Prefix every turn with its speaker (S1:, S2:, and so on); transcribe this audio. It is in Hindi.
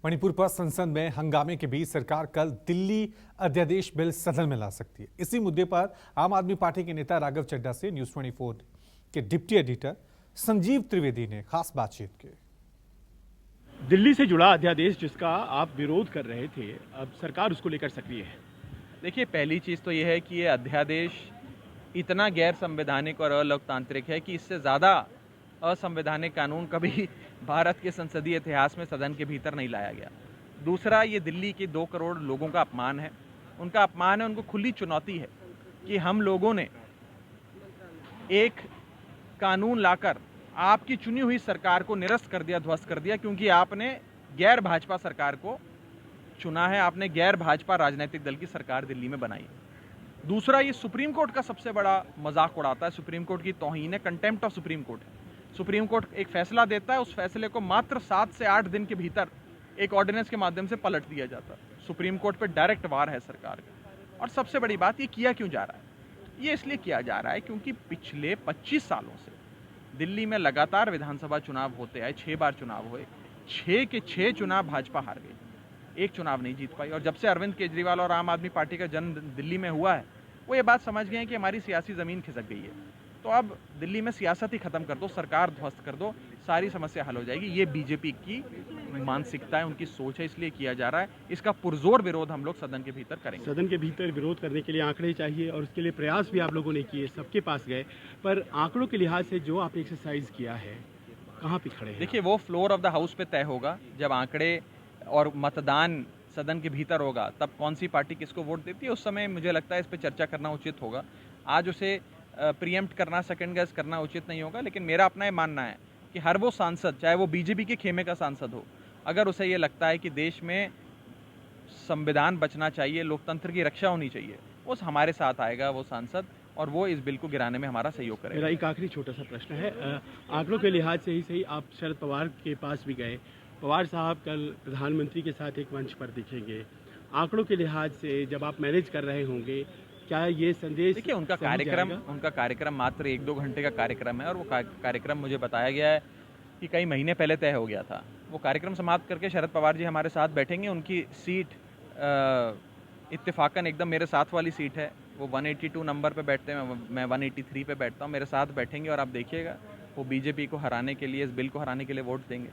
S1: मणिपुर पर संसद में हंगामे के बीच सरकार कल दिल्ली अध्यादेश बिल सदन में ला सकती है। इसी मुद्दे पर आम आदमी पार्टी के नेता राघव चड्ढा से न्यूज 24 के डिप्टी एडिटर संजीव त्रिवेदी ने खास बातचीत की।
S2: दिल्ली से जुड़ा अध्यादेश जिसका आप विरोध कर रहे थे, अब सरकार उसको लेकर सक्रिय है।
S3: देखिए, पहली चीज़ तो ये है कि ये अध्यादेश इतना गैर संवैधानिक और अलोकतांत्रिक है कि इससे ज़्यादा असंवैधानिक कानून कभी भारत के संसदीय इतिहास में सदन के भीतर नहीं लाया गया। दूसरा, ये दिल्ली के 2 करोड़ लोगों का अपमान है। उनका अपमान है, उनको खुली चुनौती है कि हम लोगों ने एक कानून लाकर आपकी चुनी हुई सरकार को निरस्त कर दिया, ध्वस्त कर दिया, क्योंकि आपने गैर भाजपा सरकार को चुना है, आपने गैर भाजपा राजनीतिक दल की सरकार दिल्ली में बनाई है। दूसरा, ये सुप्रीम कोर्ट का सबसे बड़ा मजाक उड़ाता है, सुप्रीम कोर्ट की तौहीन है, कंटेम्प्ट ऑफ सुप्रीम कोर्ट है। सुप्रीम कोर्ट एक फैसला देता है, उस फैसले को मात्र 7 से 8 दिन के भीतर एक ऑर्डिनेंस के माध्यम से पलट दिया जाता है। सुप्रीम कोर्ट पे डायरेक्ट वार है सरकार का। और सबसे बड़ी बात, ये किया क्यों जा रहा है? ये इसलिए किया जा रहा है क्योंकि पिछले 25 सालों से दिल्ली में लगातार विधानसभा चुनाव होते आए, 6 बार चुनाव हुए, 6 के 6 चुनाव भाजपा हार गई, एक चुनाव नहीं जीत पाई। और जब से अरविंद केजरीवाल और आम आदमी पार्टी का जन्म दिल्ली में हुआ है, वो ये बात समझ गए हैं कि हमारी सियासी ज़मीन खिसक गई है, तो अब दिल्ली में सियासत ही खत्म कर दो, सरकार ध्वस्त कर दो, सारी समस्या हल हो जाएगी। ये बीजेपी की मानसिकता है, उनकी सोच है, इसलिए किया जा रहा है। इसका पुरजोर विरोध हम लोग सदन के भीतर करेंगे।
S2: सदन के भीतर विरोध करने के लिए आंकड़े चाहिए और उसके लिए प्रयास भी आप लोगों ने किए, सबके पास गए, पर आंकड़ों के लिहाज से जो आपने एक्सरसाइज किया है, कहाँ पे खड़े हैं?
S3: देखिए, वो फ्लोर ऑफ द हाउस पे तय होगा। जब आंकड़े और मतदान सदन के भीतर होगा, तब कौन सी पार्टी किसको वोट देती है, उस समय मुझे लगता है इस पर चर्चा करना उचित होगा। आज उसे प्रीएम्प्ट करना, सेकंड गेस करना उचित नहीं होगा। लेकिन मेरा अपना ये मानना है कि हर वो सांसद, चाहे वो बीजेपी के खेमे का सांसद हो, अगर उसे ये लगता है कि देश में संविधान बचना चाहिए, लोकतंत्र की रक्षा होनी चाहिए, वो हमारे साथ आएगा वो सांसद, और वो इस बिल को गिराने में हमारा सहयोग करेगा।
S2: मेरा एक आखिरी छोटा सा प्रश्न है, आंकड़ों के लिहाज से ही सही, आप शरद पवार के पास भी गए, पवार साहब कल प्रधानमंत्री के साथ एक मंच पर दिखेंगे। आंकड़ों के लिहाज से जब आप मैनेज कर रहे होंगे, क्या ये संदेश?
S3: देखिए, उनका कार्यक्रम मात्र 1-2 घंटे का कार्यक्रम है, और वो कार्यक्रम मुझे बताया गया है कि कई महीने पहले तय हो गया था। वो कार्यक्रम समाप्त करके शरद पवार जी हमारे साथ बैठेंगे। उनकी सीट इत्तेफाकन एकदम मेरे साथ वाली सीट है। वो 182 नंबर पे बैठते हैं, मैं 183 पे बैठता हूँ। मेरे साथ बैठेंगे और आप देखिएगा, वो बीजेपी को हराने के लिए, इस बिल को हराने के लिए वोट देंगे।